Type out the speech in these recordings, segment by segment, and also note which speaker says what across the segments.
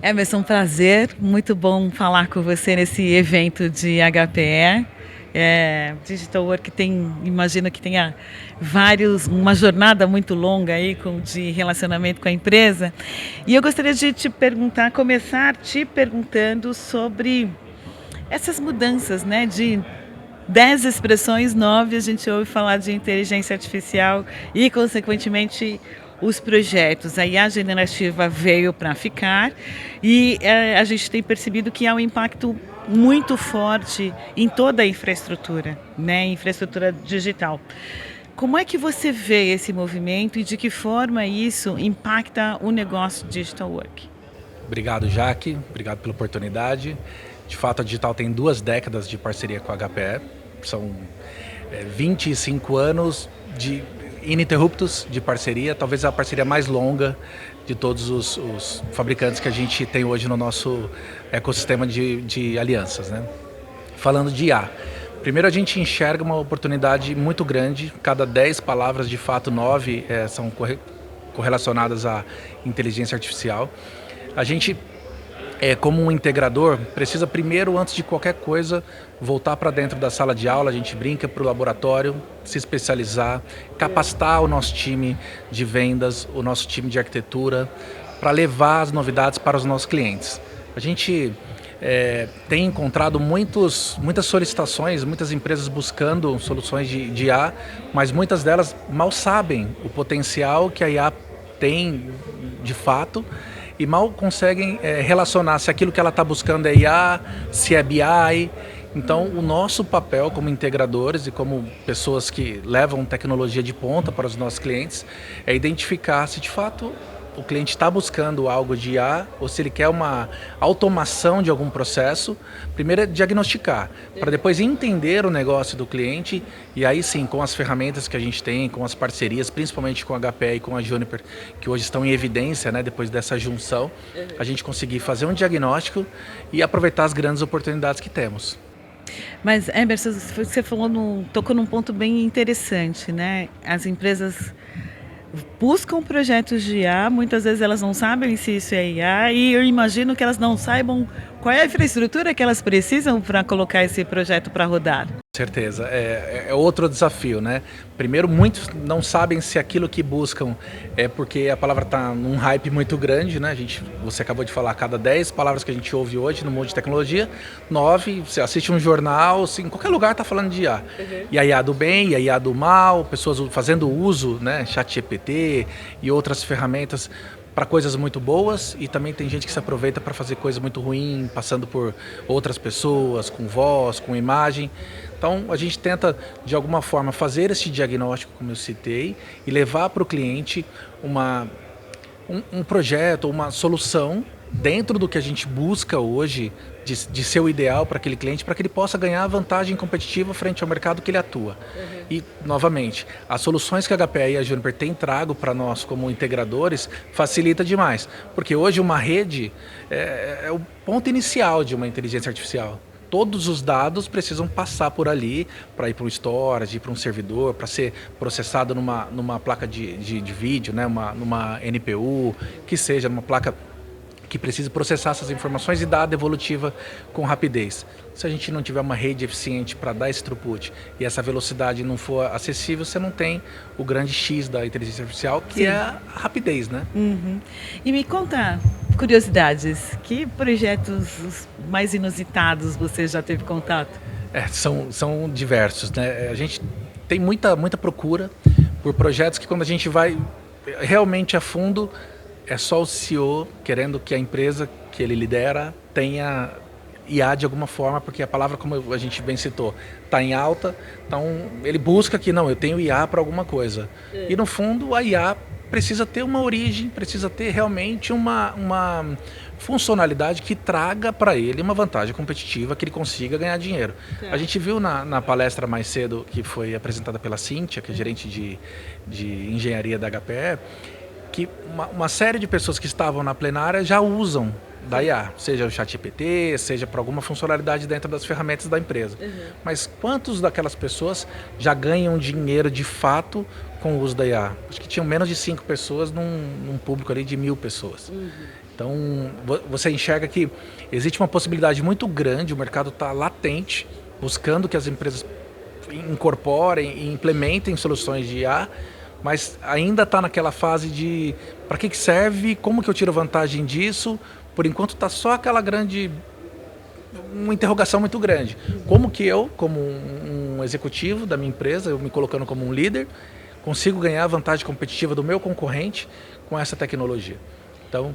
Speaker 1: Emerson, um prazer, muito bom falar com você nesse evento de HPE. Digital Work imagino que tenha uma jornada muito longa aí de relacionamento com a empresa. E eu gostaria de começar te perguntando sobre essas mudanças, né? De 10 expressões, 9 a gente ouve falar de inteligência artificial e, consequentemente, os projetos. A IA generativa veio para ficar e a gente tem percebido que há um impacto muito forte em toda a infraestrutura, né? Infraestrutura digital. Como é que você vê esse movimento e de que forma isso impacta o negócio Digital Work?
Speaker 2: Obrigado, Jaque. Obrigado pela oportunidade. De fato, a Digital tem 2 décadas de parceria com a HPE. São 25 anos de ininterruptos de parceria, talvez a parceria mais longa de todos os fabricantes que a gente tem hoje no nosso ecossistema de alianças, né? Falando de IA, primeiro a gente enxerga uma oportunidade muito grande. Cada 10 palavras, de fato, 9 são correlacionadas à inteligência artificial. A gente, como um integrador, precisa primeiro, antes de qualquer coisa, voltar para dentro da sala de aula. A gente brinca para o laboratório, se especializar, capacitar o nosso time de vendas, o nosso time de arquitetura, para levar as novidades para os nossos clientes. A gente tem encontrado muitas solicitações, muitas empresas buscando soluções de IA, mas muitas delas mal sabem o potencial que a IA tem de fato e mal conseguem relacionar se aquilo que ela está buscando é IA, se é BI. Então, o nosso papel como integradores e como pessoas que levam tecnologia de ponta para os nossos clientes é identificar se de fato o cliente está buscando algo de IA ou se ele quer uma automação de algum processo. Primeiro é diagnosticar, para depois entender o negócio do cliente e aí sim, com as ferramentas que a gente tem, com as parcerias, principalmente com a HPE e com a Juniper, que hoje estão em evidência, né, depois dessa junção, a gente conseguir fazer um diagnóstico e aproveitar as grandes oportunidades que temos.
Speaker 1: Mas, Emerson, você tocou num ponto bem interessante, né? As empresas buscam projetos de IA, muitas vezes elas não sabem se isso é IA e eu imagino que elas não saibam qual é a infraestrutura que elas precisam para colocar esse projeto para rodar.
Speaker 2: Certeza, é outro desafio, né? Primeiro, muitos não sabem se aquilo que buscam é porque a palavra está num hype muito grande, né? Você acabou de falar, cada 10 palavras que a gente ouve hoje no mundo de tecnologia, 9, você assiste um jornal, assim, em qualquer lugar está falando de IA. E a IA do bem, e a IA do mal, pessoas fazendo uso, né? ChatGPT e outras ferramentas para coisas muito boas, e também tem gente que se aproveita para fazer coisa muito ruim, passando por outras pessoas, com voz, com imagem. Então a gente tenta de alguma forma fazer esse diagnóstico, como eu citei, e levar para o cliente um projeto, uma solução dentro do que a gente busca hoje de ser o ideal para aquele cliente, para que ele possa ganhar vantagem competitiva frente ao mercado que ele atua. E, novamente, as soluções que a HPE e a Juniper têm trago para nós como integradores facilita demais, porque hoje uma rede é o ponto inicial de uma inteligência artificial. Todos os dados precisam passar por ali para ir para um storage, para um servidor, para ser processado numa placa de vídeo, né? Numa NPU, que seja numa placa que precise processar essas informações e dar a devolutiva com rapidez. Se a gente não tiver uma rede eficiente para dar esse throughput e essa velocidade não for acessível, você não tem o grande X da inteligência artificial, que é a rapidez, né?
Speaker 1: Uhum. E me conta curiosidades, que projetos mais inusitados você já teve contato?
Speaker 2: São diversos, né? A gente tem muita procura por projetos que, quando a gente vai realmente a fundo, é só o CEO querendo que a empresa que ele lidera tenha IA de alguma forma, porque a palavra, como a gente bem citou, está em alta, então ele busca que não, eu tenho IA para alguma coisa. E no fundo a IA precisa ter uma origem, precisa ter realmente uma funcionalidade que traga para ele uma vantagem competitiva, que ele consiga ganhar dinheiro. A gente viu na palestra mais cedo, que foi apresentada pela Cíntia, que é gerente de engenharia da HPE, que uma série de pessoas que estavam na plenária já usam da IA, seja o ChatGPT, seja para alguma funcionalidade dentro das ferramentas da empresa. Mas quantos daquelas pessoas já ganham dinheiro de fato com o uso da IA? Acho que tinham menos de 5 pessoas num público ali de 1000 pessoas. Então, você enxerga que existe uma possibilidade muito grande, o mercado está latente, buscando que as empresas incorporem e implementem soluções de IA, mas ainda está naquela fase de para que serve, como que eu tiro vantagem disso. Por enquanto está só aquela uma interrogação muito grande. Como que eu, como um executivo da minha empresa, eu me colocando como um líder, consigo ganhar a vantagem competitiva do meu concorrente com essa tecnologia? Então,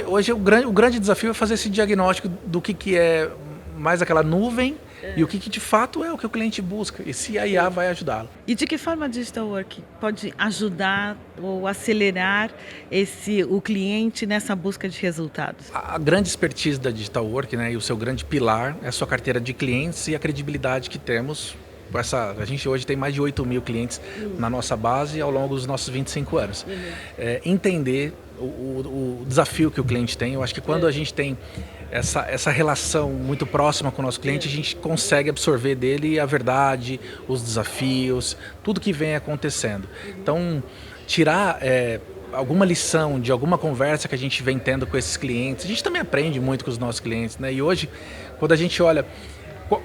Speaker 2: hoje o grande desafio é fazer esse diagnóstico do que é mais aquela nuvem e o que de fato é o que o cliente busca e se a IA vai ajudá-lo.
Speaker 1: E de que forma a Digital Work pode ajudar ou acelerar o cliente nessa busca de resultados?
Speaker 2: A grande expertise da Digital Work, né, e o seu grande pilar é a sua carteira de clientes e a credibilidade que temos. A gente hoje tem mais de 8 mil clientes na nossa base ao longo dos nossos 25 anos. Entender o desafio que o cliente tem, eu acho que quando a gente tem essa relação muito próxima com o nosso cliente, a gente consegue absorver dele a verdade, os desafios, tudo que vem acontecendo. Então, tirar alguma lição de alguma conversa que a gente vem tendo com esses clientes, a gente também aprende muito com os nossos clientes, né? E hoje, quando a gente olha,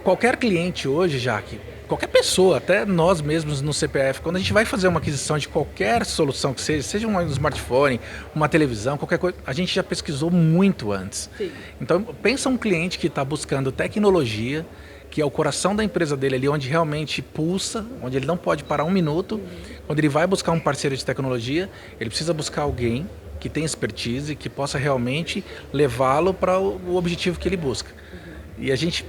Speaker 2: qualquer cliente hoje, Jaque, qualquer pessoa, até nós mesmos no CPF, quando a gente vai fazer uma aquisição de qualquer solução que seja um smartphone, uma televisão, qualquer coisa, a gente já pesquisou muito antes. Sim. Então, pensa um cliente que está buscando tecnologia, que é o coração da empresa dele ali, onde realmente pulsa, onde ele não pode parar um minuto. Quando ele vai buscar um parceiro de tecnologia, ele precisa buscar alguém que tem expertise, que possa realmente levá-lo para o objetivo que ele busca. E a gente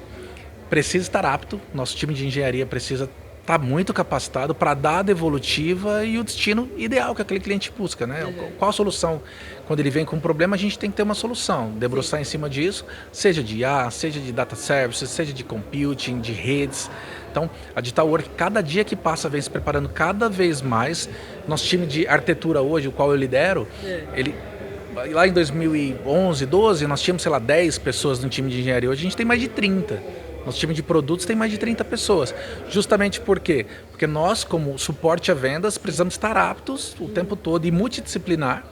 Speaker 2: precisa estar apto, nosso time de engenharia precisa estar muito capacitado para dar a devolutiva e o destino ideal que aquele cliente busca, né? Qual a solução? Quando ele vem com um problema, a gente tem que ter uma solução, debruçar em cima disso, seja de IA, seja de data services, seja de computing, de redes. Então, a Digital Work, cada dia que passa, vem se preparando cada vez mais. Nosso time de arquitetura hoje, o qual eu lidero, lá em 2011, 12, nós tínhamos, 10 pessoas no time de engenharia. Hoje a gente tem mais de 30. Nosso time de produtos tem mais de 30 pessoas. Justamente por quê? Porque nós, como suporte a vendas, precisamos estar aptos o tempo todo e multidisciplinar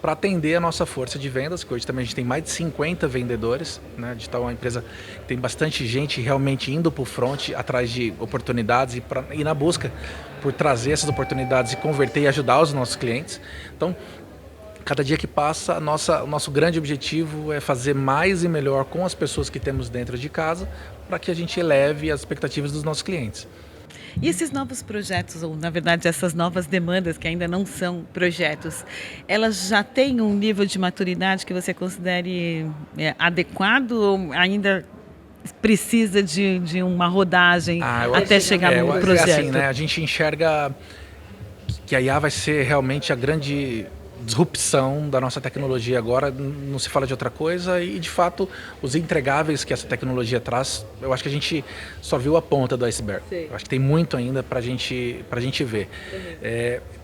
Speaker 2: para atender a nossa força de vendas, que hoje também a gente tem mais de 50 vendedores, né? A Digital é uma empresa que tem bastante gente realmente indo para o front, atrás de oportunidades e na busca por trazer essas oportunidades e converter e ajudar os nossos clientes. Então, cada dia que passa, o nosso grande objetivo é fazer mais e melhor com as pessoas que temos dentro de casa, para que a gente eleve as expectativas dos nossos clientes.
Speaker 1: E esses novos projetos, ou na verdade essas novas demandas que ainda não são projetos, elas já têm um nível de maturidade que você considere adequado ou ainda precisa de uma rodagem até chegar no projeto?
Speaker 2: Assim, né? A gente enxerga que a IA vai ser realmente a grande disrupção da nossa tecnologia agora, não se fala de outra coisa e de fato os entregáveis que essa tecnologia traz, eu acho que a gente só viu a ponta do iceberg. Sim. Eu acho que tem muito ainda para a gente ver.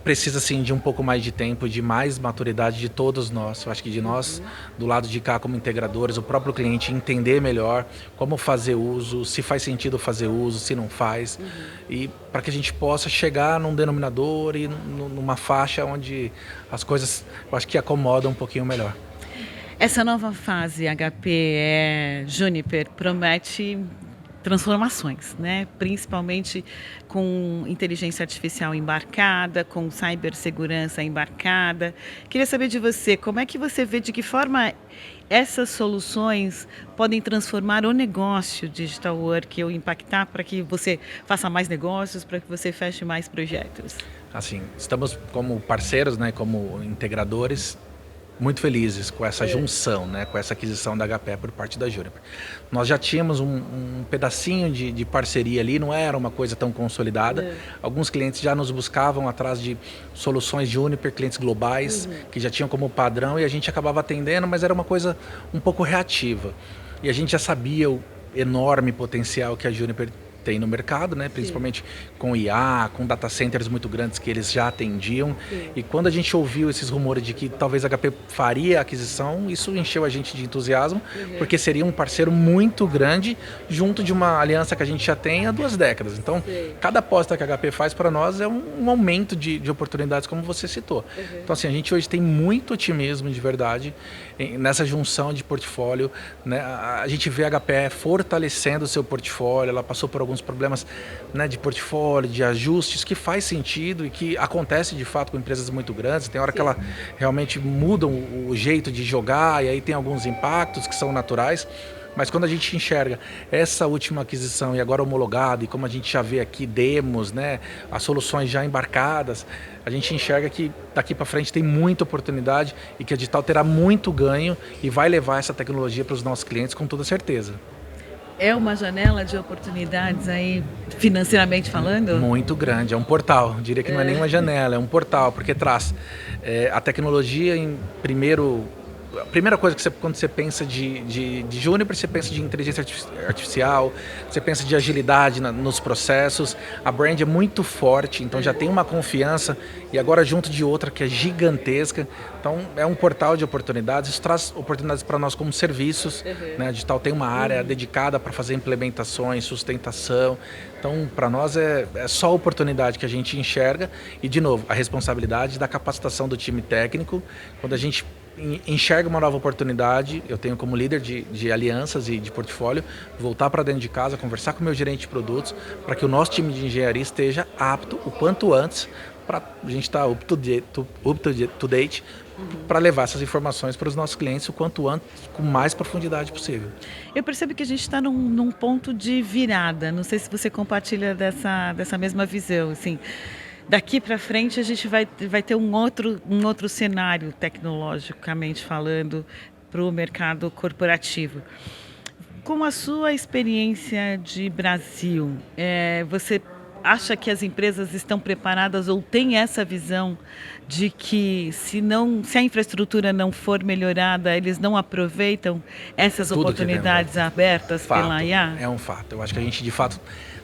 Speaker 2: Precisa sim de um pouco mais de tempo, de mais maturidade de todos nós. Eu acho que de nós, do lado de cá como integradores, o próprio cliente entender melhor como fazer uso, se faz sentido fazer uso, se não faz, e para que a gente possa chegar num denominador e numa faixa onde as coisas, eu acho que acomodam um pouquinho melhor.
Speaker 1: Essa nova fase HP Juniper promete transformações, né? Principalmente com inteligência artificial embarcada, com cibersegurança embarcada. Queria saber de você, como é que você vê, de que forma essas soluções podem transformar o negócio Digital Work ou impactar para que você faça mais negócios, para que você feche mais projetos?
Speaker 2: Assim, estamos como parceiros, né, como integradores, muito felizes com essa junção, né, com essa aquisição da HP por parte da Juniper. Nós já tínhamos um pedacinho de parceria ali, não era uma coisa tão consolidada. Alguns clientes já nos buscavam atrás de soluções Juniper, clientes globais, que já tinham como padrão e a gente acabava atendendo, mas era uma coisa um pouco reativa. E a gente já sabia o enorme potencial que a Juniper tem no mercado, né? Principalmente com IA, com data centers muito grandes que eles já atendiam.
Speaker 3: Sim.
Speaker 2: E quando a gente ouviu esses rumores de que talvez a HP faria a aquisição, isso encheu a gente de entusiasmo, porque seria um parceiro muito grande junto de uma aliança que a gente já tem há 2 décadas. Então, cada aposta que a HP faz para nós é um aumento de oportunidades, como você citou. Então, assim, a gente hoje tem muito otimismo de verdade nessa junção de portfólio, né? A gente vê a HPE fortalecendo o seu portfólio, ela passou por alguns problemas, né, de portfólio, de ajustes, que faz sentido e que acontece de fato com empresas muito grandes. Tem hora que ela realmente mudam o jeito de jogar e aí tem alguns impactos que são naturais. Mas quando a gente enxerga essa última aquisição e agora homologada, e como a gente já vê aqui demos, né, as soluções já embarcadas, a gente enxerga que daqui para frente tem muita oportunidade e que a Digital terá muito ganho e vai levar essa tecnologia para os nossos clientes com toda certeza.
Speaker 1: É uma janela de oportunidades aí, financeiramente falando?
Speaker 2: Muito grande, é um portal, diria que não é nem uma janela, é um portal, porque traz a tecnologia em primeiro. A primeira coisa que quando você pensa de Juniper, você pensa de inteligência artificial, você pensa de agilidade nos processos. A brand é muito forte, então já tem uma confiança, e agora junto de outra que é gigantesca. Então é um portal de oportunidades, isso traz oportunidades para nós como serviços. Né? A Digital tem uma área dedicada para fazer implementações, sustentação. Então, para nós é só oportunidade que a gente enxerga, e de novo, a responsabilidade da capacitação do time técnico. Quando a gente enxerga uma nova oportunidade, eu tenho como líder de alianças e de portfólio, voltar para dentro de casa, conversar com o meu gerente de produtos, para que o nosso time de engenharia esteja apto o quanto antes, para a gente estar up to date, para levar essas informações para os nossos clientes o quanto antes, com mais profundidade possível.
Speaker 1: Eu percebo que a gente está num ponto de virada, não sei se você compartilha dessa mesma visão, assim. Daqui para frente a gente vai ter um outro cenário, tecnologicamente falando, para o mercado corporativo. Com a sua experiência de Brasil, você acha que as empresas estão preparadas ou têm essa visão de que se a infraestrutura não for melhorada, eles não aproveitam essas oportunidades abertas pela IA?
Speaker 2: É um fato. Eu acho que a gente, de fato,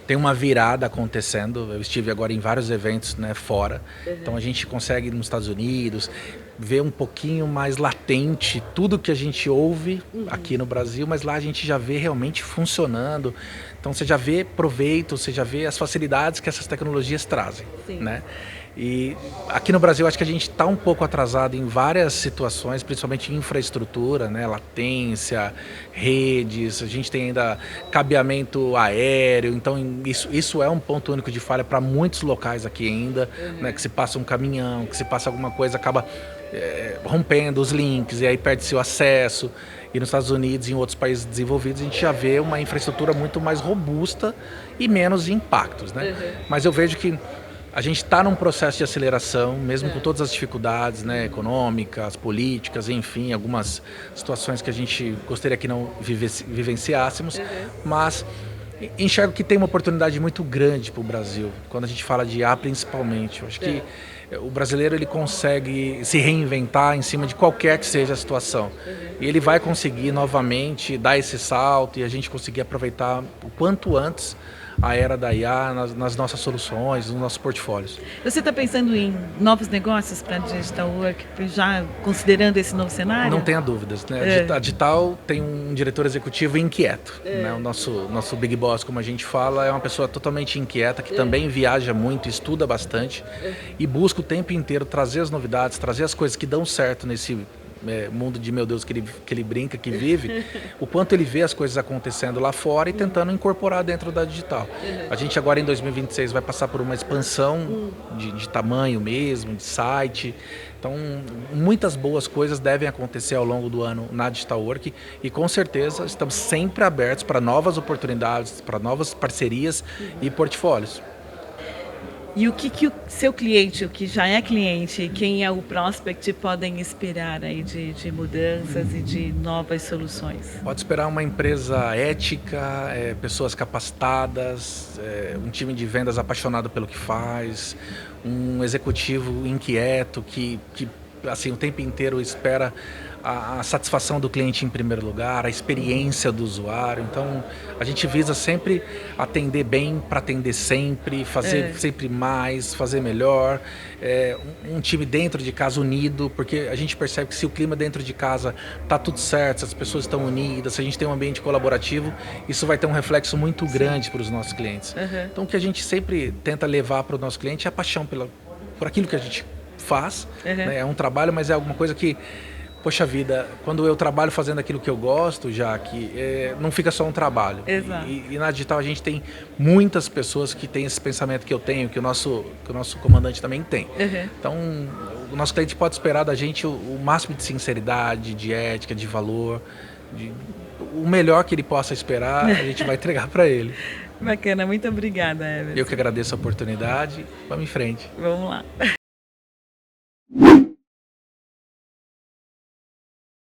Speaker 2: tem uma virada acontecendo. Eu estive agora em vários eventos, né, fora. Então a gente consegue nos Estados Unidos ver um pouquinho mais latente tudo que a gente ouve aqui no Brasil, mas lá a gente já vê realmente funcionando. Então você já vê proveito, você já vê as facilidades que essas tecnologias trazem, né? E aqui no Brasil acho que a gente está um pouco atrasado em várias situações, principalmente infraestrutura, né? Latência, redes, a gente tem ainda cabeamento aéreo, então isso é um ponto único de falha para muitos locais aqui ainda, né? Que se passa um caminhão, que se passa alguma coisa, acaba rompendo os links e aí perde-se o acesso. E nos Estados Unidos e em outros países desenvolvidos a gente já vê uma infraestrutura muito mais robusta e menos impactos, né? Mas eu vejo que a gente está num processo de aceleração, mesmo com todas as dificuldades, né, econômicas, políticas, enfim, algumas situações que a gente gostaria que não vivenciássemos, mas enxergo que tem uma oportunidade muito grande para o Brasil, quando a gente fala de IA principalmente. Eu acho que o brasileiro ele consegue se reinventar em cima de qualquer que seja a situação. E ele vai conseguir novamente dar esse salto e a gente conseguir aproveitar o quanto antes a era da IA nas nossas soluções, nos nossos portfólios.
Speaker 1: Você está pensando em novos negócios para a Digital Work, já considerando esse novo cenário?
Speaker 2: Não tenha dúvidas, né? A Digital tem um diretor executivo inquieto. Né? O nosso Big Boss, como a gente fala, é uma pessoa totalmente inquieta, que também viaja muito, estuda bastante e busca o tempo inteiro trazer as novidades, trazer as coisas que dão certo nesse mundo de meu Deus que ele brinca, que vive, o quanto ele vê as coisas acontecendo lá fora e tentando incorporar dentro da Digital. A gente agora em 2026 vai passar por uma expansão de tamanho mesmo, de site. Então, muitas boas coisas devem acontecer ao longo do ano na Digital Work e com certeza estamos sempre abertos para novas oportunidades, para novas parcerias e portfólios.
Speaker 1: E o que o seu cliente, o que já é cliente, quem é o prospect, podem esperar aí de mudanças e de novas soluções?
Speaker 2: Pode esperar uma empresa ética, pessoas capacitadas, um time de vendas apaixonado pelo que faz, um executivo inquieto que assim, o tempo inteiro espera a satisfação do cliente em primeiro lugar, a experiência do usuário. Então, a gente visa sempre atender bem para atender sempre, fazer sempre mais, fazer melhor. Um time dentro de casa unido, porque a gente percebe que se o clima dentro de casa está tudo certo, se as pessoas estão unidas, se a gente tem um ambiente colaborativo, isso vai ter um reflexo muito grande para os nossos clientes. Então, o que a gente sempre tenta levar para o nosso cliente é a paixão por aquilo que a gente faz. Né? É um trabalho, mas é alguma coisa que, poxa vida, quando eu trabalho fazendo aquilo que eu gosto, já que não fica só um trabalho. E na digital a gente tem muitas pessoas que têm esse pensamento que eu tenho, que o nosso comandante também tem. Então, o nosso cliente pode esperar da gente o máximo de sinceridade, de ética, de valor, o melhor que ele possa esperar, a gente vai entregar para ele.
Speaker 1: Bacana, muito obrigada, Everson.
Speaker 2: Eu que agradeço a oportunidade. Vamos em frente.
Speaker 1: Vamos lá.